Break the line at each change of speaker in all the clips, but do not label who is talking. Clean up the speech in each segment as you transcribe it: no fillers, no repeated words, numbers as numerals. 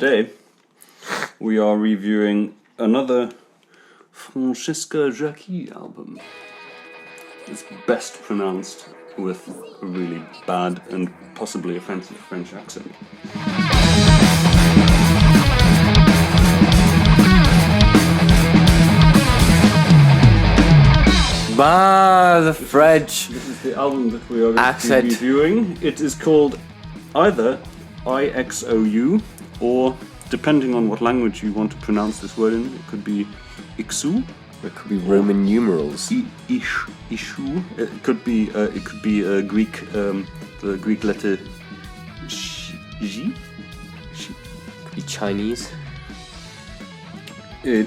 today we are reviewing another Francesca Jacqui album. It's best pronounced with a really bad and possibly offensive French accent.
The French.
This is the album that we are going to be
accent.
reviewing. It is called either IXOU or, depending on what language you want to pronounce this word in, it could be IXOU.
It could be Roman numerals.
IXOU. It could be Greek, the Greek letter G.
Could be Chinese.
It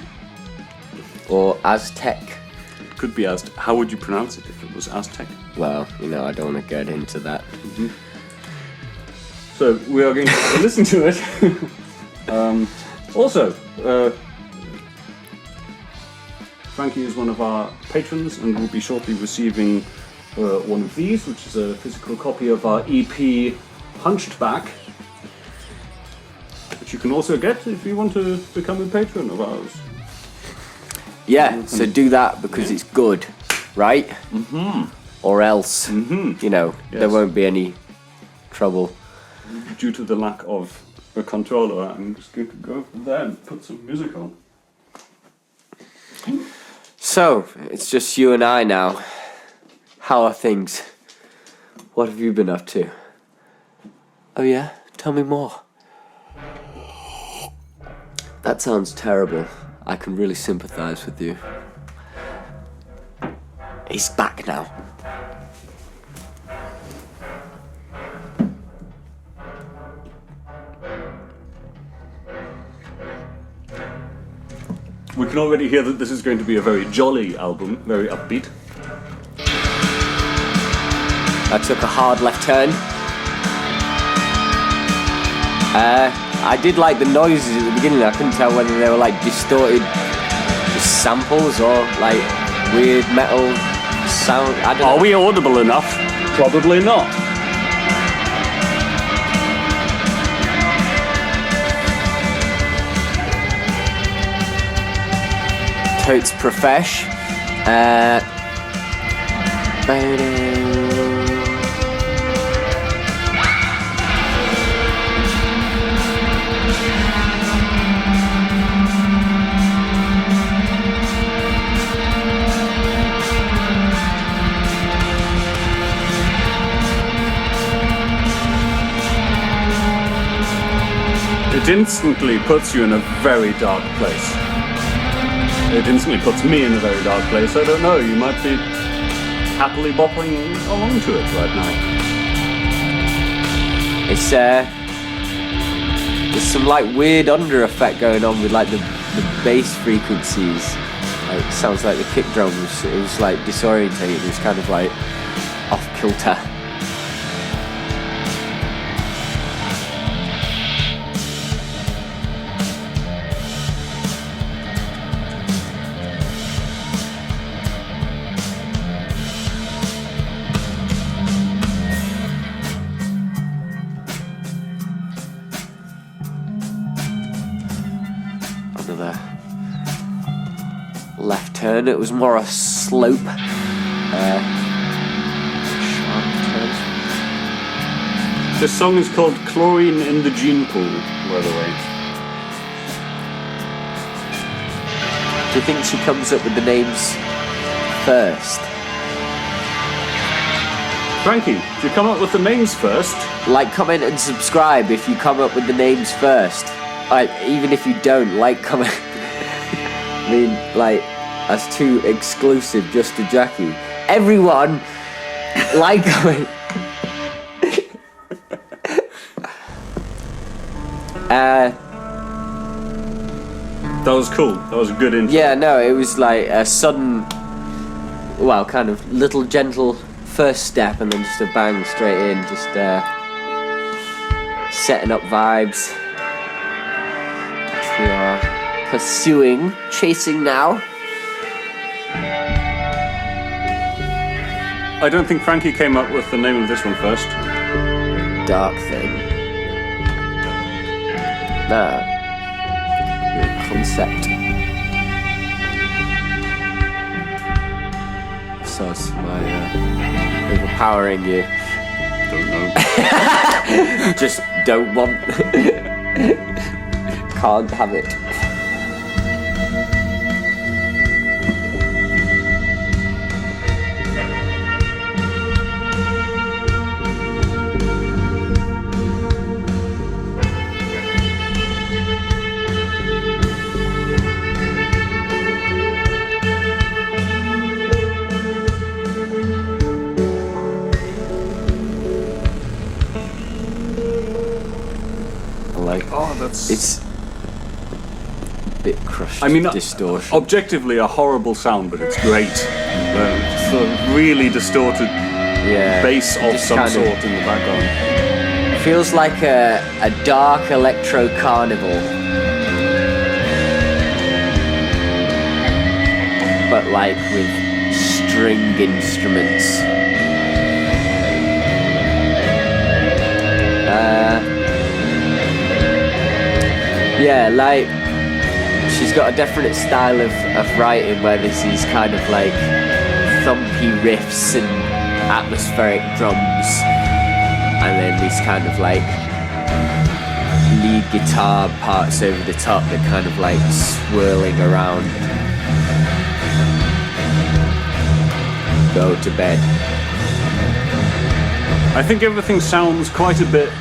Or Aztec.
could be Aztec. How would you pronounce it if it was Aztec?
Well, I don't want to get into that.
Mm-hmm. So we are going to listen to it. Also, Frankie is one of our patrons and will be shortly receiving one of these, which is a physical copy of our EP Hunched Back, which you can also get if you want to become a patron of ours.
Yeah, so do that because it's good, right? Mm-hmm. Or else, there won't be any trouble.
Due to the lack of a controller, I'm just going to go from there and put some music on.
So, it's just you and I now. How are things? What have you been up to? Oh yeah? Tell me more. That sounds terrible. I can really sympathise with you. He's back now.
We can already hear that this is going to be a very jolly album, very upbeat.
I took a hard left turn. I did like the noises at the beginning. I couldn't tell whether they were like distorted just samples or like weird metal sound. I don't know.
Are we audible enough? Probably not.
Totes Profesh.
It instantly puts you in a very dark place. It instantly puts me in a very dark place. I don't know, you might be happily bopping along to it right now.
It's there's some like weird under effect going on with like the bass frequencies. Like it sounds like the kick drum was like disorientated. It was kind of like off kilter. Another left turn. It was more a slope. Sharp turn.
This song is called Chlorine in the Gene Pool, by the way.
Do you think she comes up with the names first?
Frankie, did you come up with the names first?
Like, comment and subscribe if you come up with the names first. Like, even if you don't, like, comment. I mean, like, that's too exclusive just to Jacqui. Everyone, like, comment.
That was cool. That was a good intro.
Yeah, no, it was like a sudden, well, kind of little gentle first step and then just a bang straight in, just setting up vibes. Which we are chasing now.
I don't think Frankie came up with the name of this one first.
Dark thing. The concept. So it's my overpowering you.
Don't know.
Just don't want. Can't have it. It's a bit crushed.
I mean,
distortion.
Objectively a horrible sound, but it's great. Sort of really distorted bass of some sort in the background.
Feels like a dark electro carnival, but like with string instruments. Yeah, like she's got a definite style of writing where there's these kind of like thumpy riffs and atmospheric drums, and then these kind of like lead guitar parts over the top that kind of like swirling around. Go to bed.
I think everything sounds quite a bit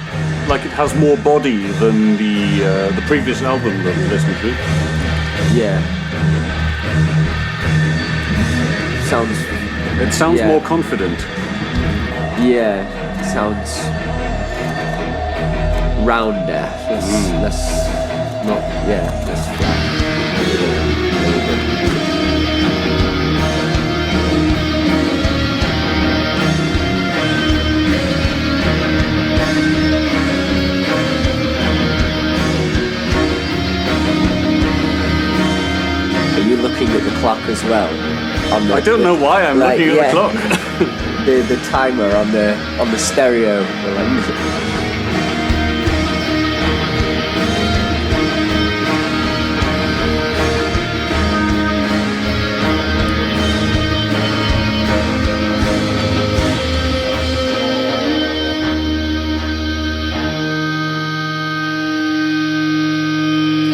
like it has more body than the previous album that we listened to.
Yeah.
It sounds more confident.
Yeah, it sounds rounder. Less flat. Looking at the clock as well.
I don't know why I'm looking at the clock.
the timer on the stereo.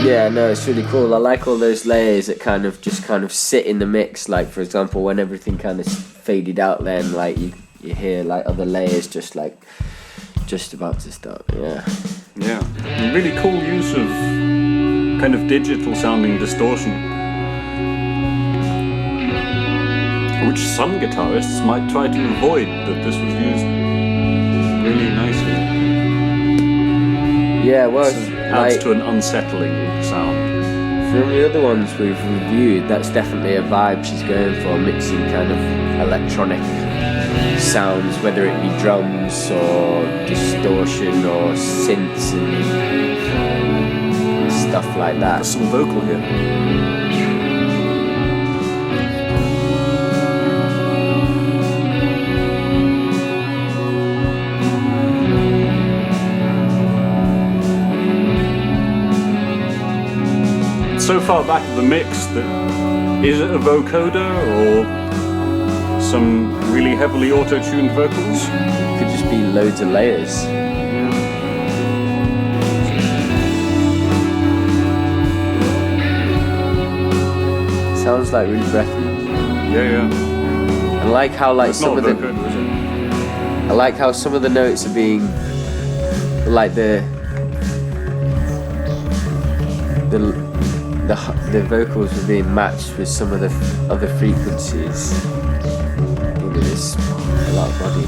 Yeah, no, it's really cool. I like all those layers that kind of sit in the mix. Like, for example, when everything kind of faded out, then like you hear like other layers just about to start. Yeah.
Yeah. Really cool use of kind of digital sounding distortion, which some guitarists might try to avoid, but this was used really nicely.
Yeah, well,
adds to an unsettling sound.
From the other ones we've reviewed, that's definitely a vibe she's going for, mixing kind of electronic sounds, whether it be drums or distortion or synths and stuff like that.
There's some vocal here. So far back of the mix that is it a vocoder or some really heavily auto-tuned vocals?
Could just be loads of layers. Sounds like really breathy.
Yeah.
I like how like some of
vocoder,
I like how some of the notes are being like the vocals are being matched with some of the other frequencies. Look at this, a lot of body.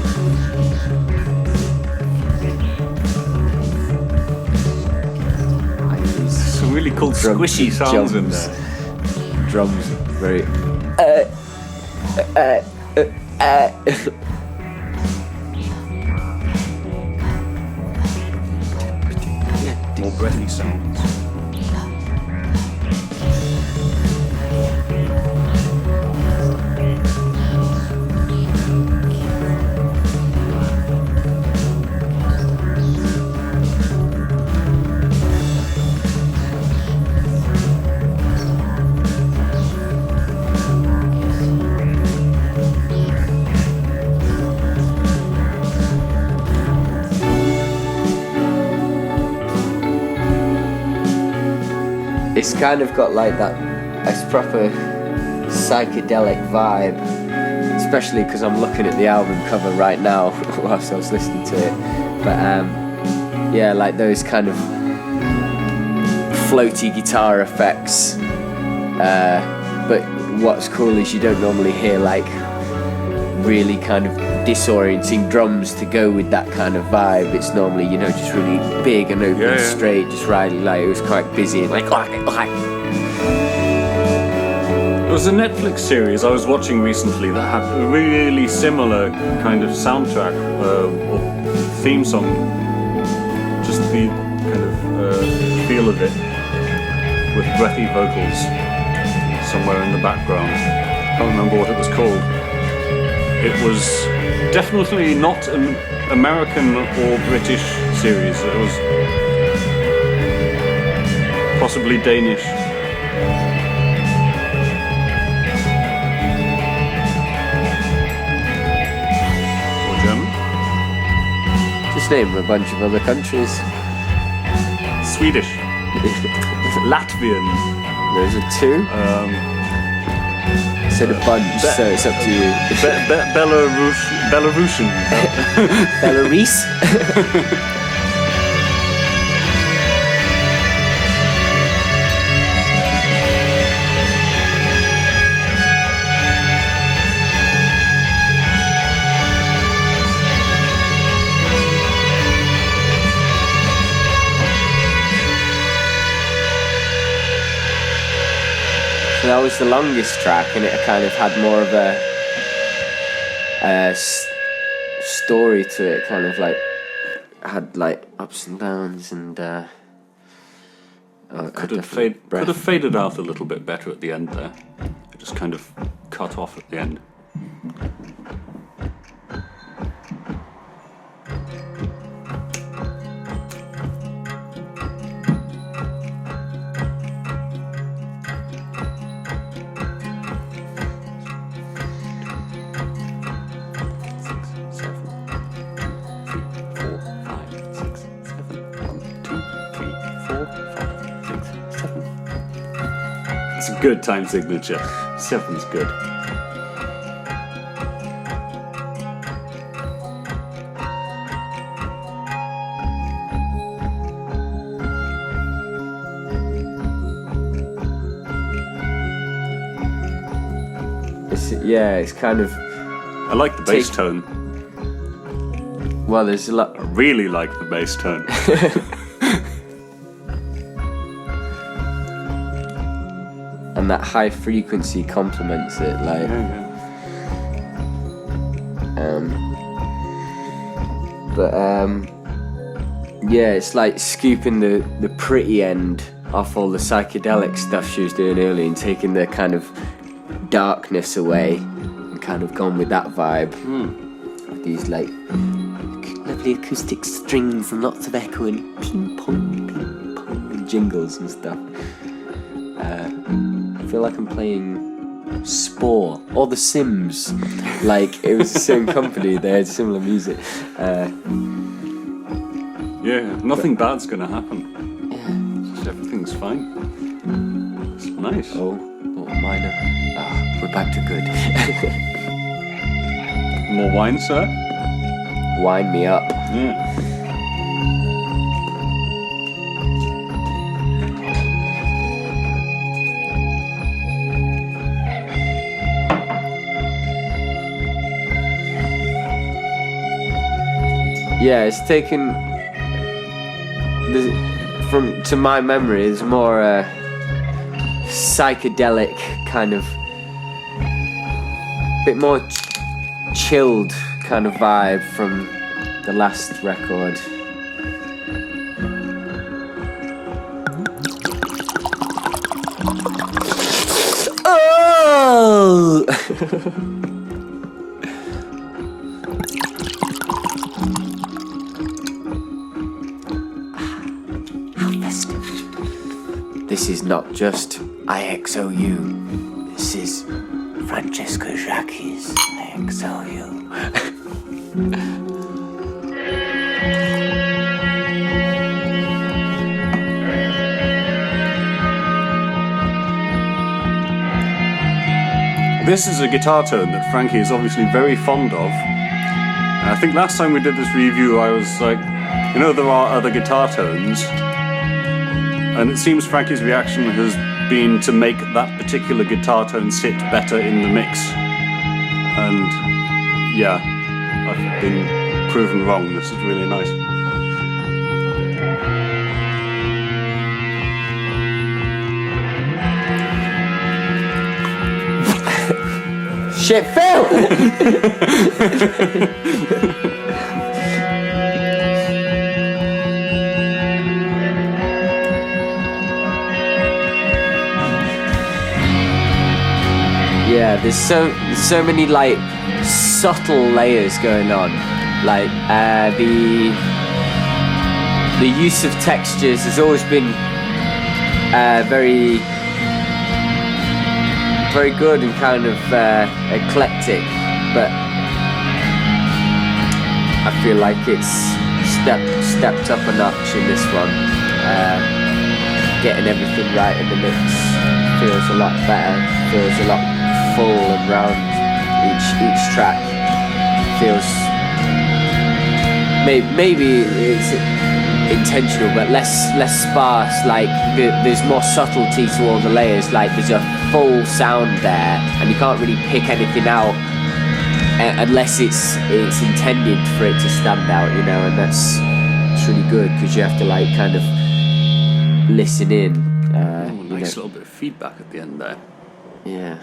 Some really cool squishy sounds in there.
Drums, very.
More breathy sounds.
It's kind of got like that, it's proper psychedelic vibe, especially because I'm looking at the album cover right now whilst I was listening to it. But yeah, like those kind of floaty guitar effects. But what's cool is you don't normally hear like really kind of disorienting drums to go with that kind of vibe. It's normally, you know, just really big and open,
Yeah.
straight, just riding, like it was quite busy and like.
There was a Netflix series I was watching recently that had a really similar kind of soundtrack or theme song. Just the kind of feel of it with breathy vocals somewhere in the background. I can't remember what it was called. It was definitely not an American or British series. It was possibly Danish. Or German.
Just name a bunch of other countries.
Swedish. Latvian.
Those are two. Said a bunch, so it's up to you.
Belarusian.
Belarus? So that was the longest track, and it kind of had more of a story to it. Kind of like had like ups and downs, and
Could have faded out a little bit better at the end there. It just kind of cut off at the end. It's a good time signature. 7's good.
It's kind of.
I like the bass tone.
Well, there's a lot.
I really like the bass tone.
And that high frequency complements it, like. Yeah, it's like scooping the pretty end off all the psychedelic stuff she was doing earlier and taking the kind of darkness away and kind of gone with that vibe. With these like lovely acoustic strings and lots of echoing ping pong and jingles and stuff. I feel like I'm playing Spore or The Sims. Like it was the same company, they had similar music.
Nothing bad's gonna happen.
Yeah.
Just everything's fine. It's nice.
Oh, little minor. We're back to good.
More wine, sir?
Wind me up.
Yeah.
Yeah, it's taken to my memory, it's more psychedelic kind of, bit more chilled kind of vibe from the last record. Oh! This is not just IXOU. This is Francesca Jacqui's IXOU.
This is a guitar tone that Frankie is obviously very fond of. And I think last time we did this review, I was like, you know, there are other guitar tones. And it seems Frankie's reaction has been to make that particular guitar tone sit better in the mix. And yeah, I've been proven wrong. This is really nice.
Shit, Phil! Yeah, there's so many like subtle layers going on. Like the use of textures has always been very good and kind of eclectic, but I feel like it's stepped up a notch in this one. Getting everything right in the mix feels a lot better, feels a lot full and round. Each track feels maybe it's intentional, but less sparse. Like there's more subtlety to all the layers. Like there's a full sound there, and you can't really pick anything out unless it's intended for it to stand out, you know. And it's really good because you have to like kind of listen in.
Nice little bit of feedback at the end there.
Yeah.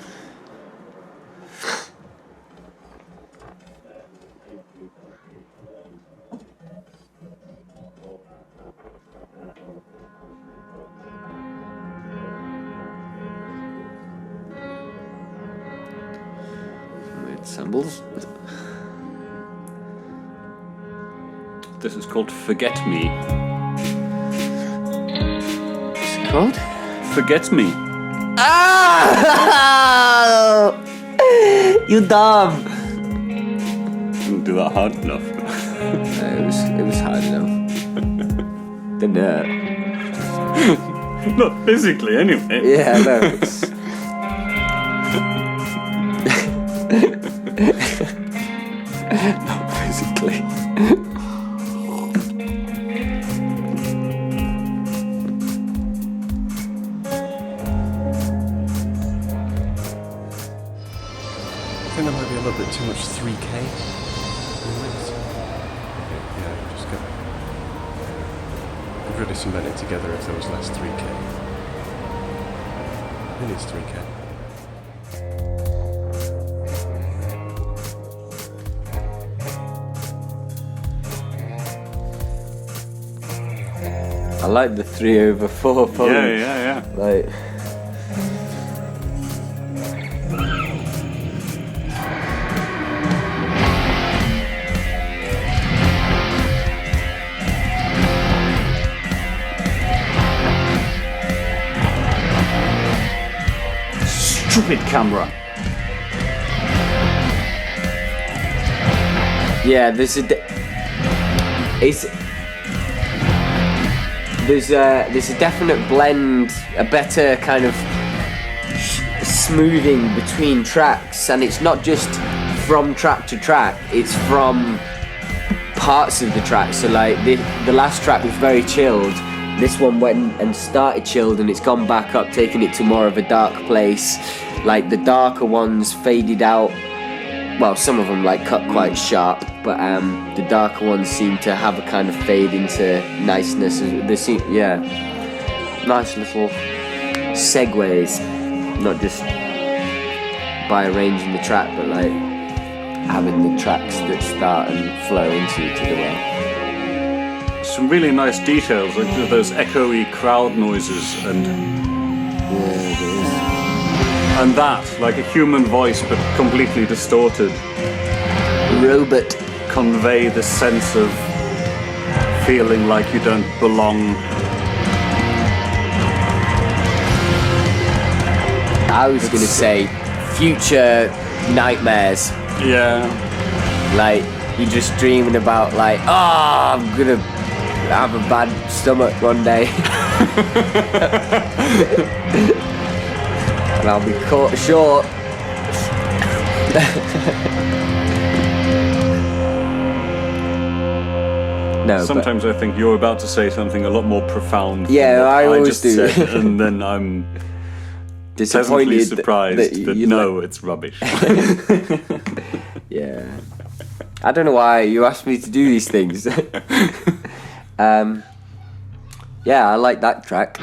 Symbols.
This is called Forget Me.
What's it called?
Forget Me.
Ah! You dumb.
Didn't do that hard enough.
It was hard enough. The nerve.
Not physically, anyway.
Yeah, no. It's... Not physically.
I think there might be a little bit too much 3K. Yeah, just go. Could really cement it together if there was less 3K. It needs 3K.
I like the 3/4 volume.
Yeah.
Like.
Stupid camera.
Yeah, there's a definite blend, a better kind of smoothing between tracks, and it's not just from track to track, it's from parts of the track. So like the last track was very chilled, this one went and started chilled and it's gone back up, taking it to more of a dark place. Like the darker ones faded out, well, some of them like cut quite sharp, but the darker ones seem to have a kind of fade into niceness. They seem, yeah, nice little segues, not just by arranging the track, but like having the tracks that start and flow into each other well.
Some really nice details, like those echoey crowd noises and that, like a human voice but completely distorted.
Robot.
Convey the sense of feeling like you don't belong.
I was gonna say future nightmares.
Yeah.
Like you're just dreaming about like, oh, I'm gonna have a bad stomach one day. And I'll be caught short. No,
Sometimes I think you're about to say something a lot more profound.
Yeah,
than what
I always
just
do.
Said, and then I'm pleasantly
disappointed
surprised that no, it's rubbish.
Yeah. I don't know why you asked me to do these things. Yeah, I like that track.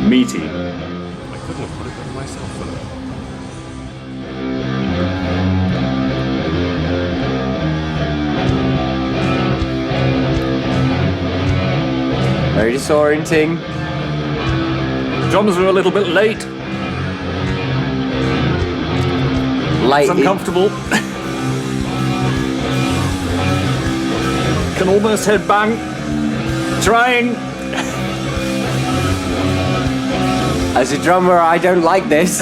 Meaty.
I couldn't have put it better myself, though.
Very disorienting.
Drums are a little bit late.
Light.
It's uncomfortable. Can almost headbang. Trying.
As a drummer, I don't like this.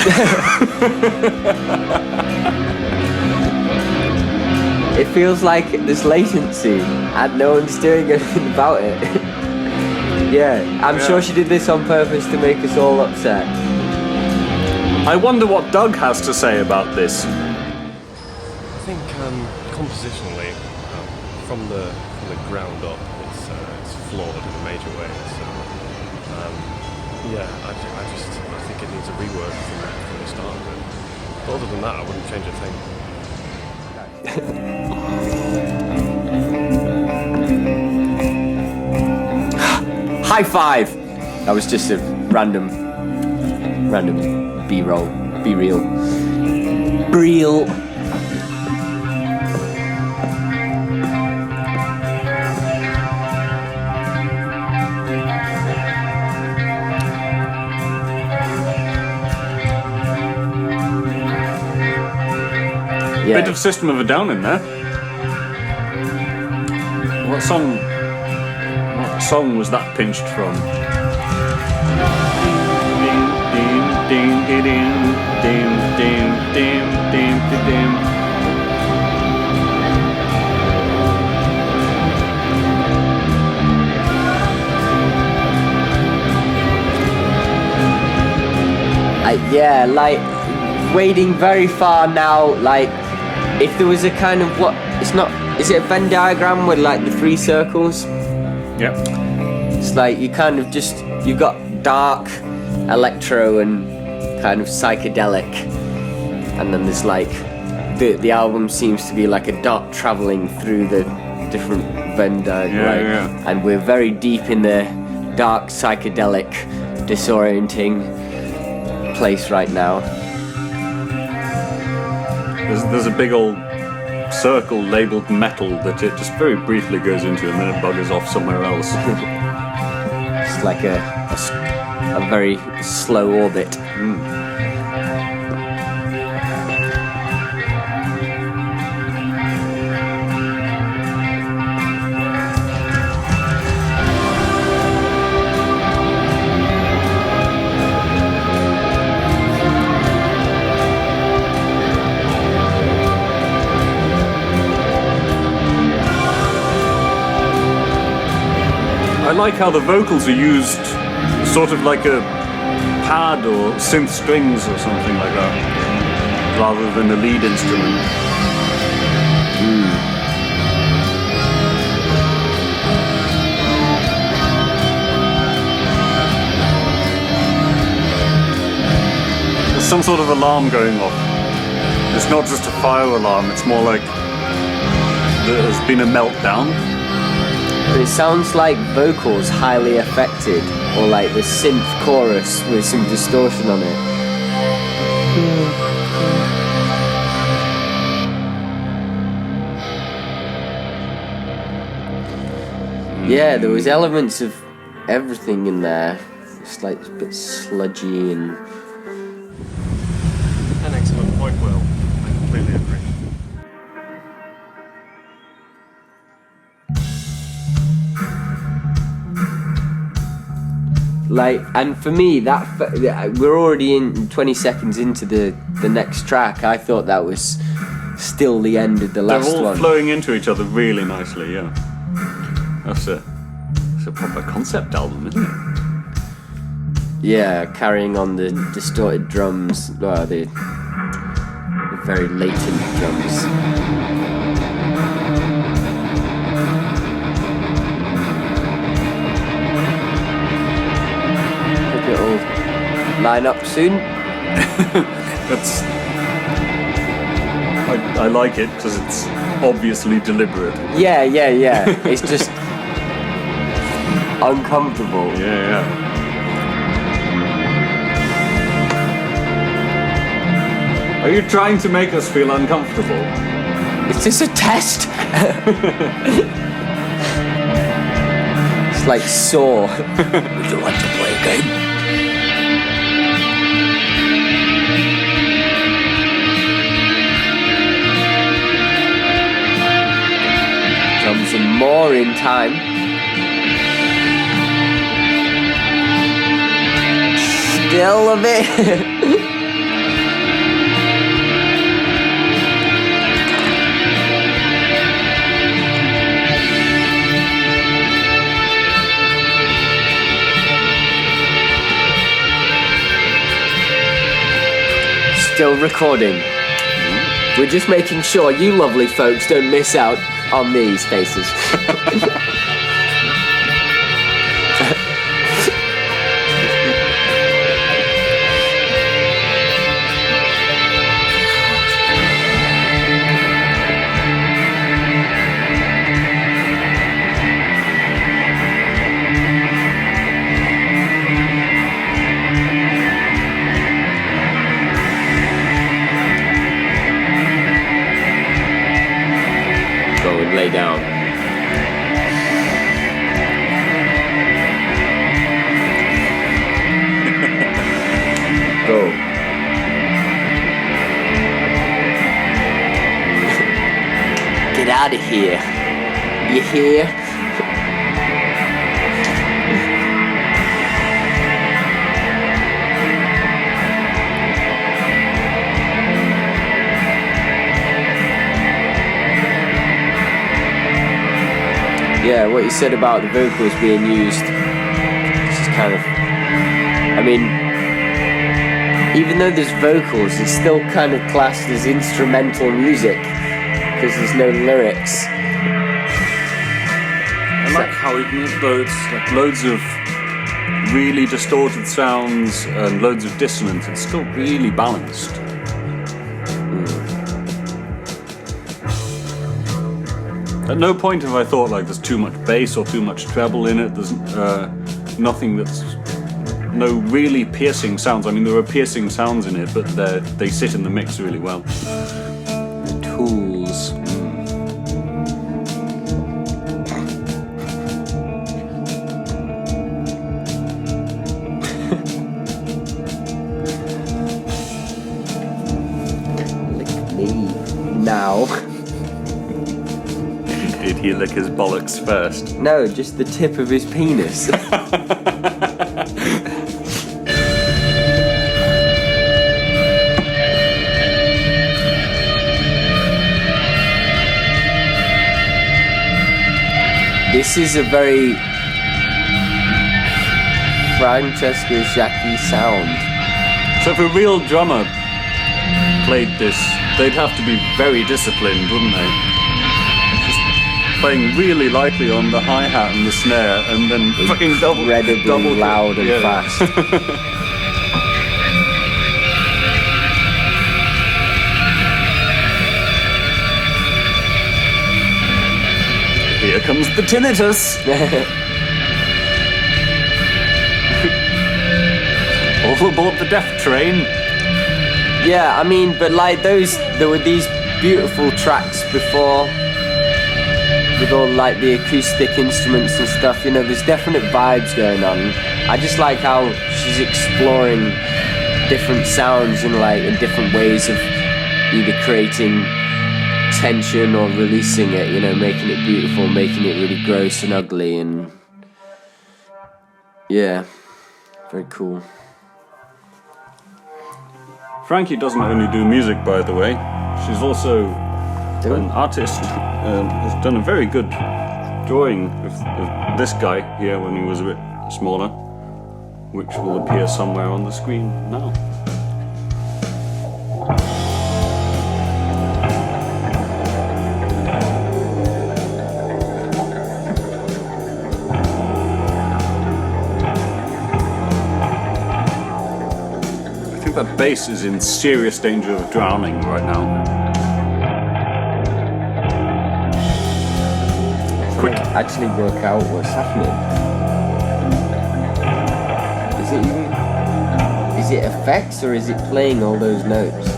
It feels like there's latency and no one's doing anything about it. Yeah, I'm sure she did this on purpose to make us all upset.
I wonder what Doug has to say about this.
I think compositionally, from the ground up, it's flawed in a major way. So yeah, I think it needs a rework from the start of it. But other than that, I wouldn't change a thing.
High five! That was just a random B-roll, B-reel. Breel. Yeah.
Bit of System of a Down in there. What song was that pinched from? Ding, ding, ding, ding, ding, ding, ding, ding, ding.
Yeah, like wading very far now. Like, if there was a kind of is it a Venn diagram with like the three circles?
Yep.
It's like you kind of you've got dark, electro, and kind of psychedelic, and then there's like the album seems to be like a dot traveling through the different Venn diagram,
yeah.
And we're very deep in the dark, psychedelic, disorienting place right now.
There's a big old circle labelled metal that it just very briefly goes into and then it buggers off somewhere else.
It's like a very slow orbit.
I like how the vocals are used sort of like a pad or synth strings or something like that, rather than a lead instrument. There's some sort of alarm going off. It's not just a fire alarm, it's more like there's been a meltdown.
But it sounds like vocals highly affected, or like the synth chorus with some distortion on it. Yeah, there was elements of everything in there. It's like a bit sludgy and...
An excellent point, Will. I completely agree.
Like, and for me, we're already in 20 seconds into the next track. I thought that was still the end of the last one.
They're all flowing into each other really nicely, yeah. That's a proper concept album, isn't it?
Yeah, carrying on the distorted drums, the very latent drums. Hope it'll line up soon.
That's. I like it because it's obviously deliberate.
Yeah. It's just uncomfortable.
Yeah. Are you trying to make us feel uncomfortable?
Is this a test? It's like Saw. Would you like to play a game? Drums and more in time. Still a bit. Still recording. We're just making sure you lovely folks don't miss out on these faces. Lay down. Go. Get out of here. You hear? Yeah, what you said about the vocals being used, this is kind of, I mean, even though there's vocals, it's still kind of classed as instrumental music, because there's no lyrics.
I like how even though it's like loads of really distorted sounds and loads of dissonance, it's still really balanced. At no point have I thought like there's too much bass or too much treble in it. There's nothing that's no really piercing sounds. I mean, there are piercing sounds in it, but they sit in the mix really well.
The tools. Lick me now.
Did he lick his bollocks first?
No, just the tip of his penis. This is a very Francesca Jacqui sound.
So if a real drummer played this, they'd have to be very disciplined, wouldn't they? Playing really lightly on the hi-hat and the snare, and then fucking double
loud and fast.
Here comes the tinnitus. All aboard the death train.
Yeah, I mean, but like there were these beautiful tracks before, with all like the acoustic instruments and stuff, you know, there's definite vibes going on. I just like how she's exploring different sounds and like in different ways of either creating tension or releasing it, you know, making it beautiful, making it really gross and ugly, and yeah, very cool.
Frankie doesn't only do music, by the way. She's also an artist. Has done a very good drawing of this guy here when he was a bit smaller. which will appear somewhere on the screen now. I think that bass is in serious danger of drowning right now. Quick!
Actually work out what's happening. Is it effects or is it playing all those notes?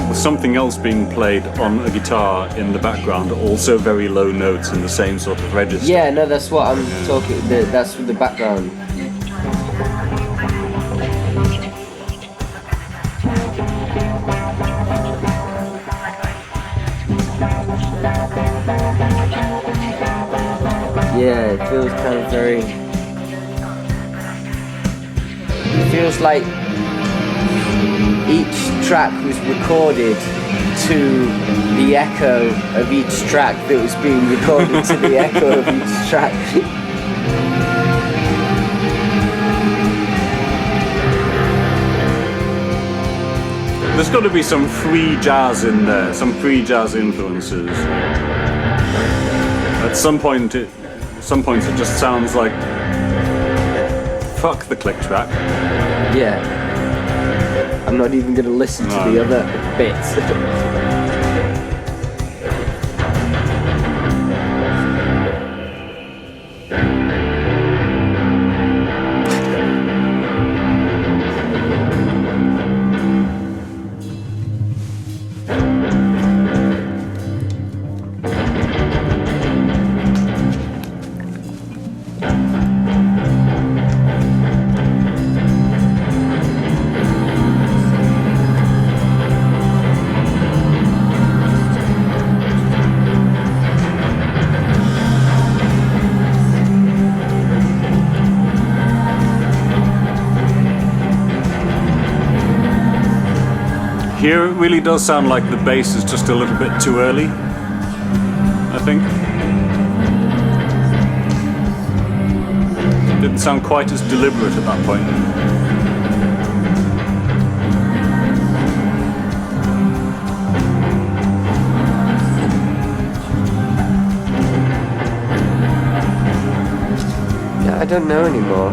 There's something else being played on a guitar in the background, also very low notes in the same sort of register.
Yeah, no, that's what I'm talking. That's with the background. Yeah, it feels kind of very. It feels like each track was recorded to the echo of each track that was being recorded to the echo of each track.
There's got to be some free jazz in there, some free jazz influences. At some points it just sounds like fuck the click track.
Yeah. I'm not even gonna listen to the other bits.
Here it really does sound like the bass is just a little bit too early, I think. It didn't sound quite as deliberate at that point.
Yeah, I don't know anymore.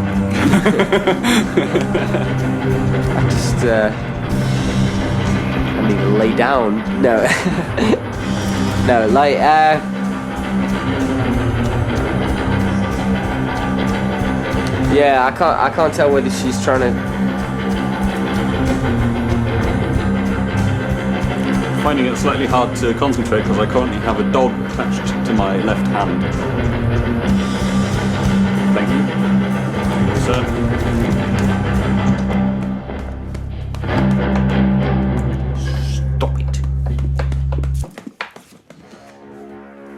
I just I need to lay down. No. No, like yeah, I can't tell whether she's trying to.
Finding it slightly hard to concentrate because I currently have a dog attached to my left hand. Thank you, sir.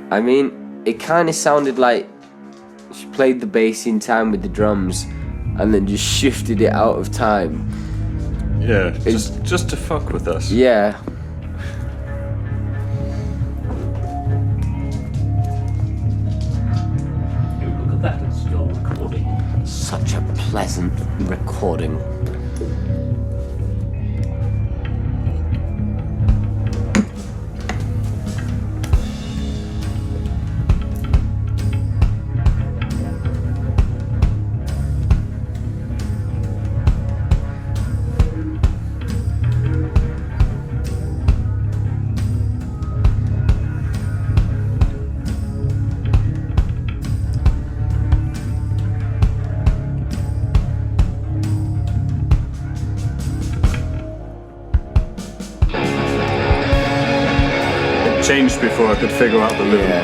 I mean, it kind of sounded like she played the bass in time with the drums and then just shifted it out of time.
Yeah, just to fuck with us.
Yeah.
Look at that, it's still recording.
Such a pleasant recording.
Changed before I could figure out the loop.
Yeah.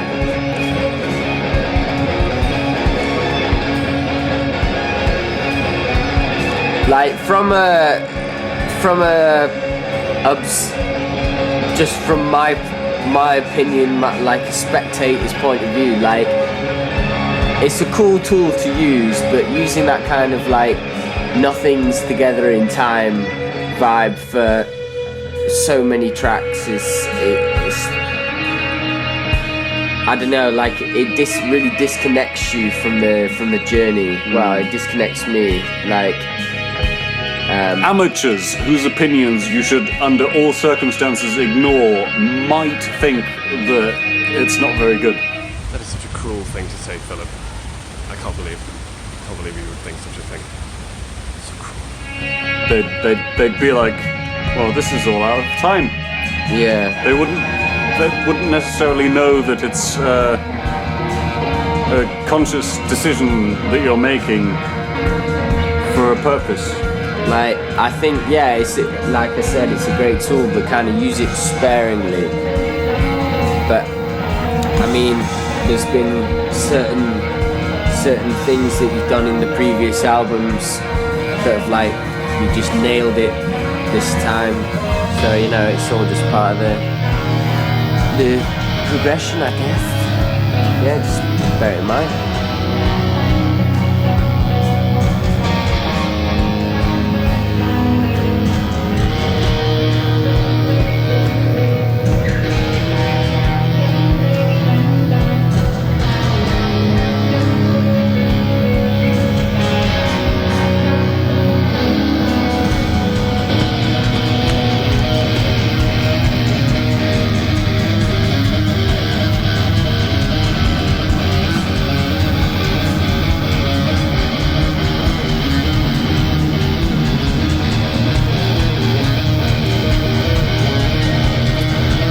Like just from my opinion, like a spectator's point of view, like it's a cool tool to use, but using that kind of like nothing's together in time vibe for so many tracks is I don't know, like it really disconnects you from the journey. Well, it disconnects me, like.
Amateurs whose opinions you should, under all circumstances, ignore might think that it's not very good.
That is such a cruel thing to say, Philip. I can't believe you would think such a thing. So cruel.
They'd be like, well, this is all out of time.
Yeah.
They wouldn't necessarily know that it's a conscious decision that you're making for a purpose.
Like, I think, yeah, it's like I said, it's a great tool, but kind of use it sparingly. But I mean, there's been certain things that you've done in the previous albums that have, like, you just nailed it this time. So, you know, it's all just part of the progression, I guess. Yeah, just bear it in mind.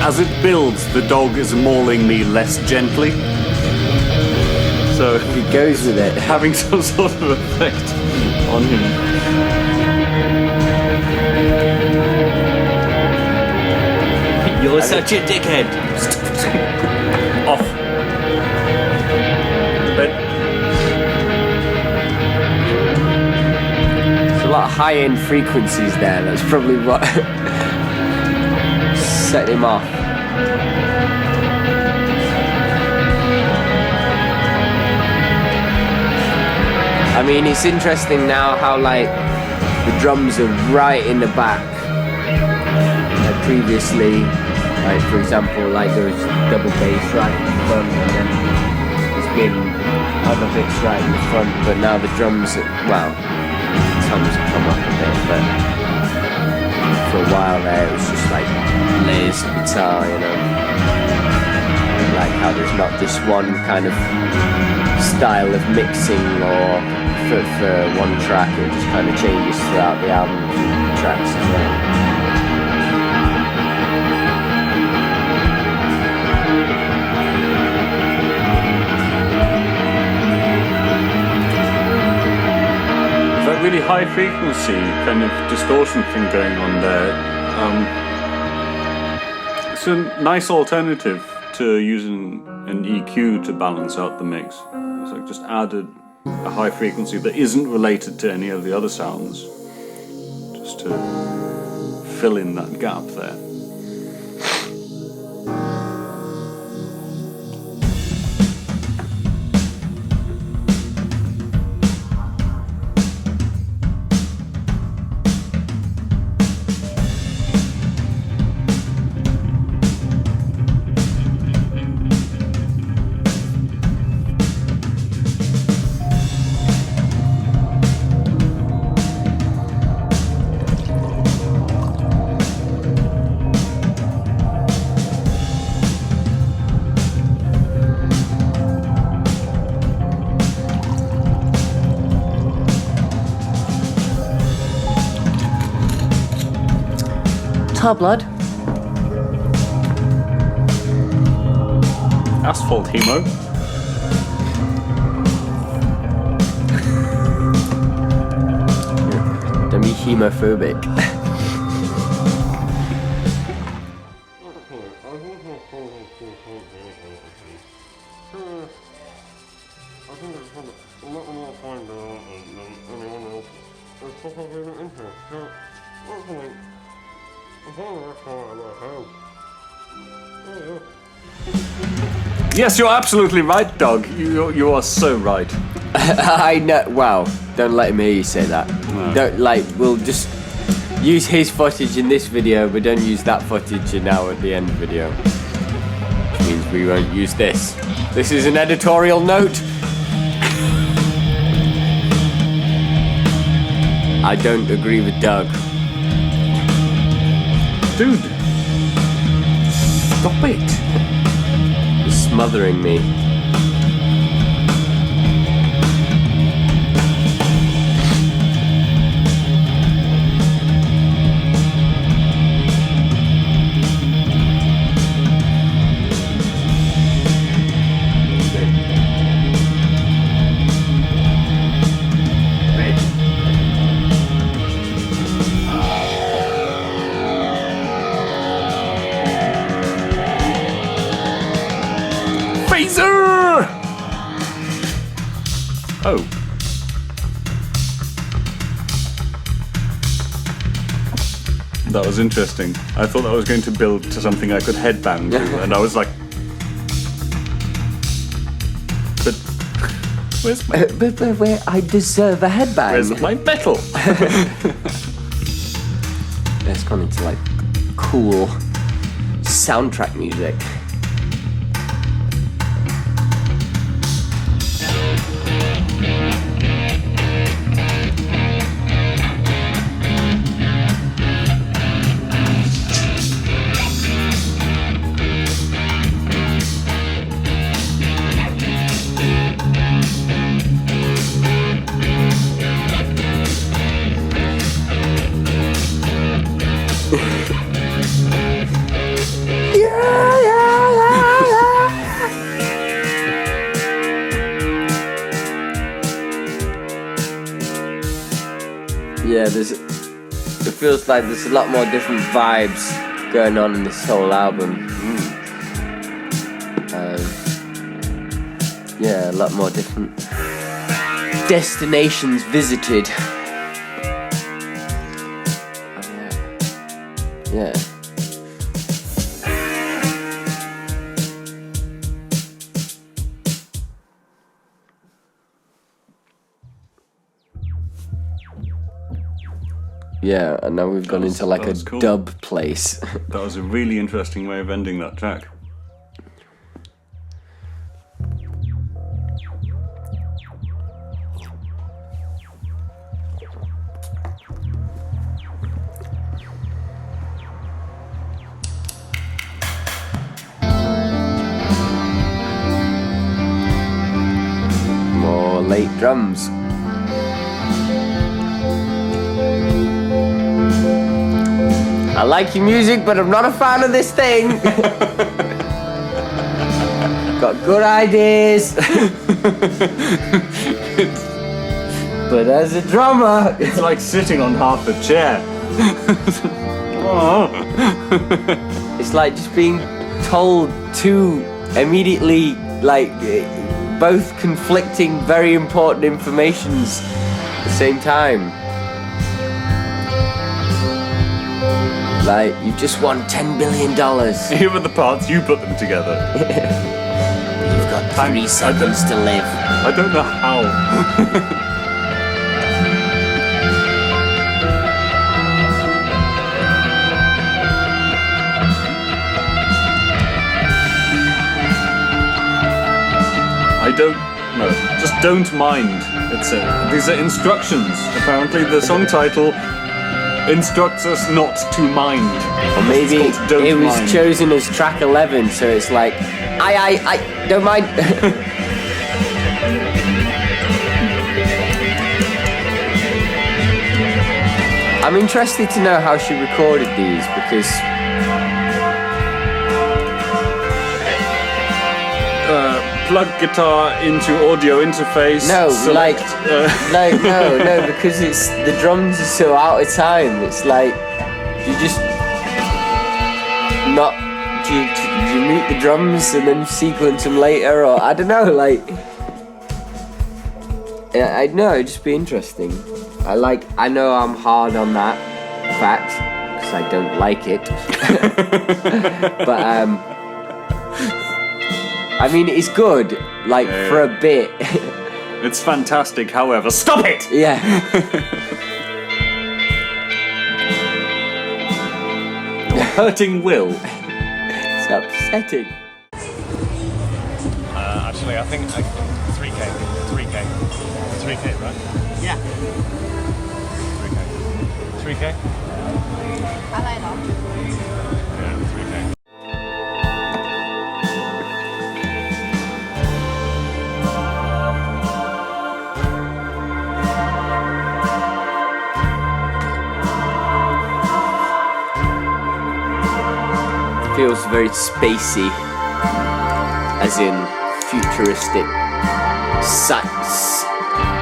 As it builds, the dog is mauling me less gently. So
He goes with it.
having some sort of effect on him.
You're such a dickhead.
Off. Bed.
There's a lot of high-end frequencies there. That's probably what set him off. I mean, it's interesting now how, like, the drums are right in the back. Like previously, like, for example, like there was double bass right in the front, and then there's been other bits right in the front, but now the drums, well, toms have come up a bit, but for a while there it was just like layers of guitar, you know. Like how there's not just one kind of style of mixing or for one track, it just kind of changes throughout the album tracks as well.
That really high frequency kind of distortion thing going on there. It's a nice alternative to using an EQ to balance out the mix. It's like just added a high frequency that isn't related to any of the other sounds, just to fill in that gap there.
Tar blood.
Asphalt Hemo.
Don't be hemophobic.
Yes, you're absolutely right, Doug. You are so right.
I know. Wow, don't let him hear you say that.
No.
Don't, like, we'll just use his footage in this video, but don't use that footage now at the end video. means we won't use this. This is an editorial note. I don't agree with Doug.
Dude! Stop it!
You're smothering me.
Phaser! Oh. That was interesting. I thought that was going to build to something I could headbang to, and I was like... But... Where's my...
But where I deserve a headbang.
Where's my metal?
It's gone into like cool soundtrack music. Yeah, it feels like there's a lot more different vibes going on in this whole album. Yeah, a lot more different destinations visited. Yeah. Yeah, and now we've gone into like a
cool.
dub place.
That was a really interesting way of ending that track.
More late drums. I like your music, but I'm not a fan of this thing. Got good ideas. But as a drummer...
It's like sitting on half a chair.
It's like just being told two immediately, like, both conflicting, very important informations at the same time. Like, you've just won $10 billion.
Here are the parts, you put them together.
You've got 3 seconds to live.
I don't know how. I don't know. Just don't mind. These are instructions. Apparently the song title instructs us not to mind.
Or maybe
It's called Don't
it was
Mind.
chosen as track 11, so it's like, I don't mind. I'm interested to know how she recorded these, because
plug guitar into audio interface.
no,
select,
no, because the drums are so out of time. It's like you just not. Do you mute the drums and then sequence them later, or I don't know. Like, I know it'd just be interesting. I know I'm hard on that fact because I don't like it, but I mean, it's good, like, for a bit.
It's fantastic, however. Stop it!
Yeah.
You're hurting Will.
It's upsetting.
I think 3K. 3K. 3K, right?
Yeah.
3K. 3K?
อะไรเหรอ
Yeah, 3K.
Feels very spacey, as in futuristic,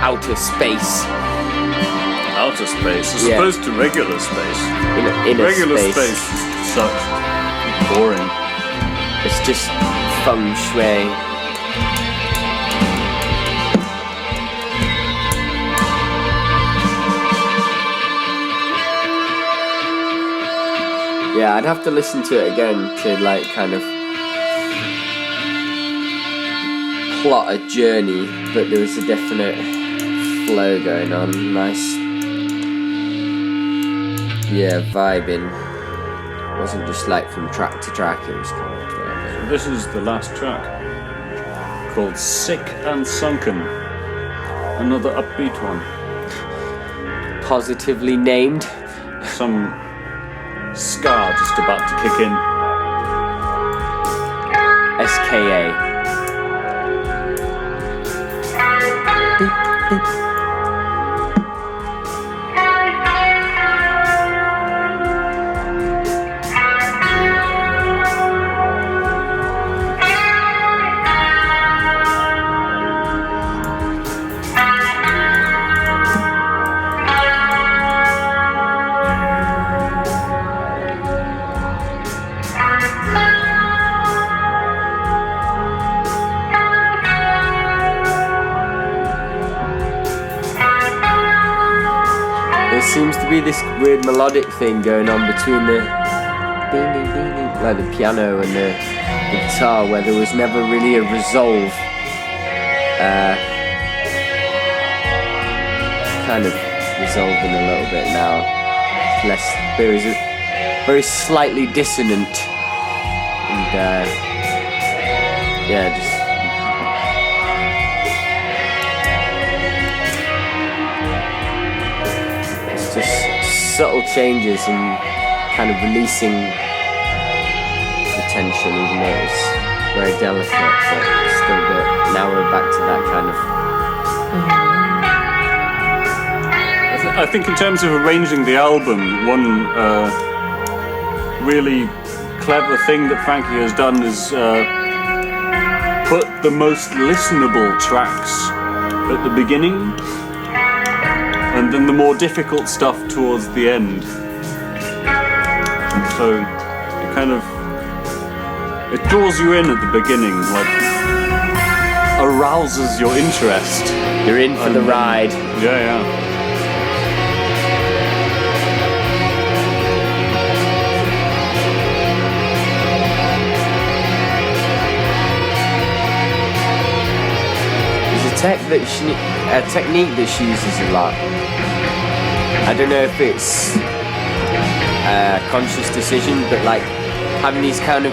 outer space.
Outer space, as
Yeah.
opposed to regular space.
Inner
Regular
space.
space sucks. Boring.
It's just feng shui. Yeah, I'd have to listen to it again to like kind of plot a journey, but there was a definite flow going on. Nice, yeah, vibing. It wasn't just like from track to track, it was kind of like,
This is the last track, called Sick and Sunken. Another upbeat one.
positively named.
Some ska just about to kick in.
SKA. There seems to be this weird melodic thing going on between the ding ding ding ding, like the piano and the guitar, where there was never really a resolve. Kind of resolving a little bit now. Less, there is a very slightly dissonant, and yeah, just. Just subtle changes and kind of releasing the tension, even though it's very delicate, but still good. Now we're back to that kind of.
I think in terms of arranging the album, one really clever thing that Frankie has done is put the most listenable tracks at the beginning, and then the more difficult stuff towards the end. So it kind of it draws you in at the beginning, like arouses your interest.
You're in for the ride.
Yeah.
A technique that she uses a lot. I don't know if it's a conscious decision, but like having these kind of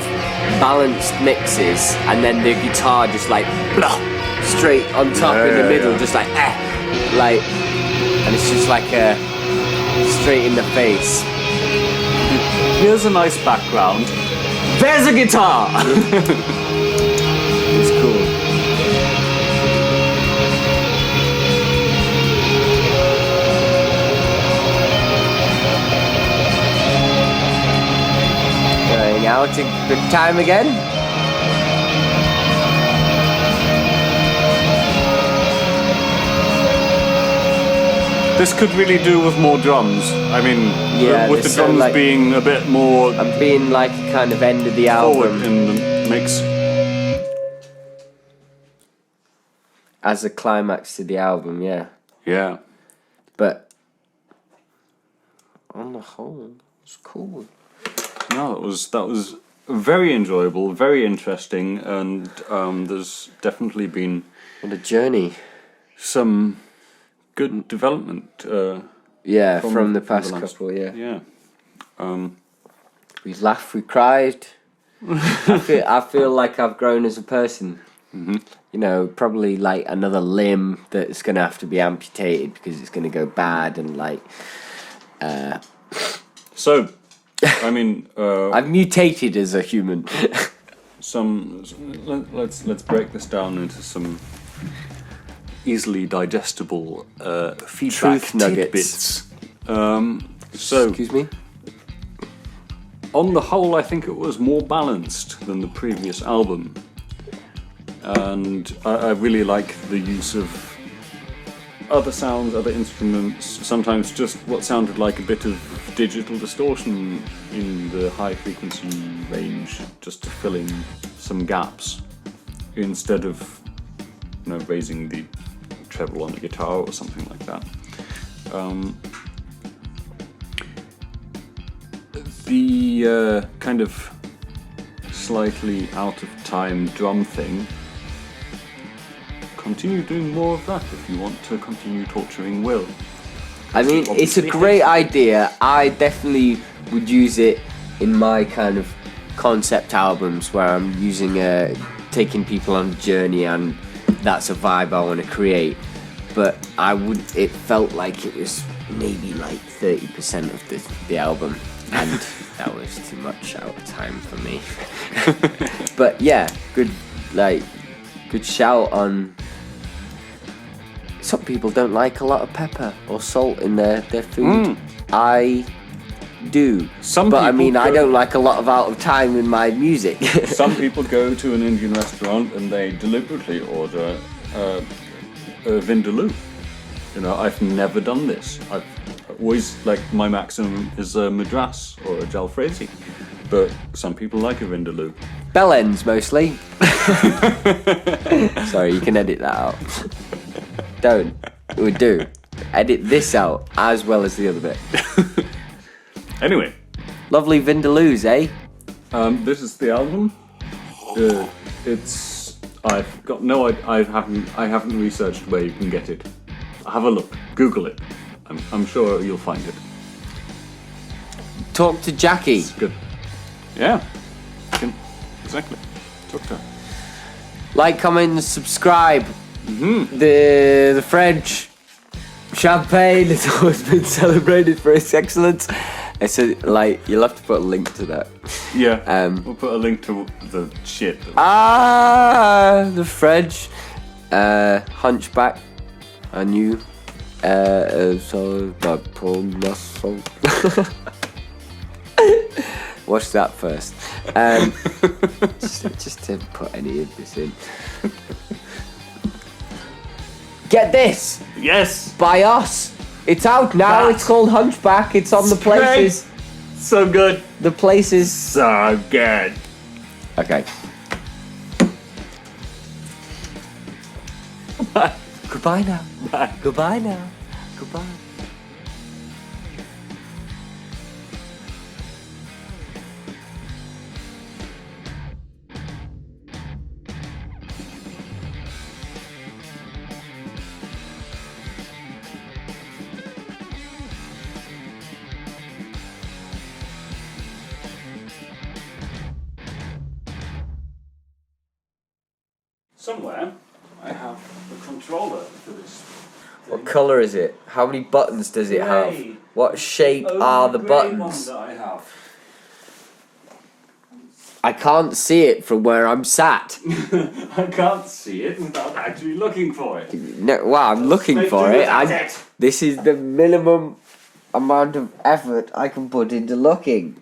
balanced mixes and then the guitar just like blah, straight on top in the middle, just like and it's just like a straight in the face.
Here's a nice background.
There's a guitar! It's cool. Going out a good time again.
This could really do with more drums. I mean,
Yeah,
with the
so,
drums
like,
being a bit more
I'm being like a kind of end of the
forward
album
in the mix.
as a climax to the album, yeah.
Yeah.
But on the whole, it's cool.
No, that was very enjoyable, very interesting, and there's definitely been
What a journey.
some good development.
Yeah, from the past
last-
couple, yeah.
Yeah.
We laughed, we cried. I feel like I've grown as a person. You know, probably like another limb that's gonna have to be amputated because it's gonna go bad, and like.
So, I mean,
I've mutated as a human.
let's break this down into some easily digestible feedback
Truth nuggets.
tidbits. So,
Excuse me?
on the whole, I think it was more balanced than the previous album. And I really like the use of other sounds, other instruments, sometimes just what sounded like a bit of digital distortion in the high frequency range, just to fill in some gaps, instead of, you know, raising the treble on the guitar or something like that. The kind of slightly out of time drum thing, continue doing more of that if you want to continue torturing Will.
I mean, it's a great idea. I definitely would use it in my kind of concept albums where I'm using taking people on a journey, and that's a vibe I want to create. But it felt like it was maybe like 30% of the album, and that was too much out of time for me. But yeah, good shout on. Some people don't like a lot of pepper or salt in their food. I do. But I mean, I don't like a lot of out of time in my music.
Some people go to an Indian restaurant and they deliberately order a vindaloo. You know, I've never done this. I've always, like, my maximum is a madras or a jalfrezi. But some people like a vindaloo.
Bell ends mostly. Sorry, you can edit that out. Don't. We do. Edit this out as well as the other bit.
Anyway.
Lovely vindaloos, eh?
This is the album. I've got no. I haven't researched where you can get it. Have a look. Google it. I'm sure you'll find it.
Talk to Jacqui.
It's good. Yeah. Exactly. Talk to her.
Like, comment, and subscribe.
Mm-hmm.
The French champagne has always been celebrated for its excellence. It's you'll have to put a link to that.
Yeah. We'll put a link to the shit.
The French Hunchback. I knew. Watch that first. Just to put any of this in. Get this!
Yes!
By us! It's out now, it's called Hunchback, it's on the places.
Great. So good.
The places.
So good.
Okay. Goodbye now.
Bye.
Goodbye now. Goodbye.
Somewhere I have the controller for this.
What colour is it? How many buttons does it have?
Grey.
What shape are the buttons?
That I have.
I can't see it from where I'm sat.
I can't see it without actually looking for it.
No, well, I'm looking for it. This is the minimum amount of effort I can put into looking.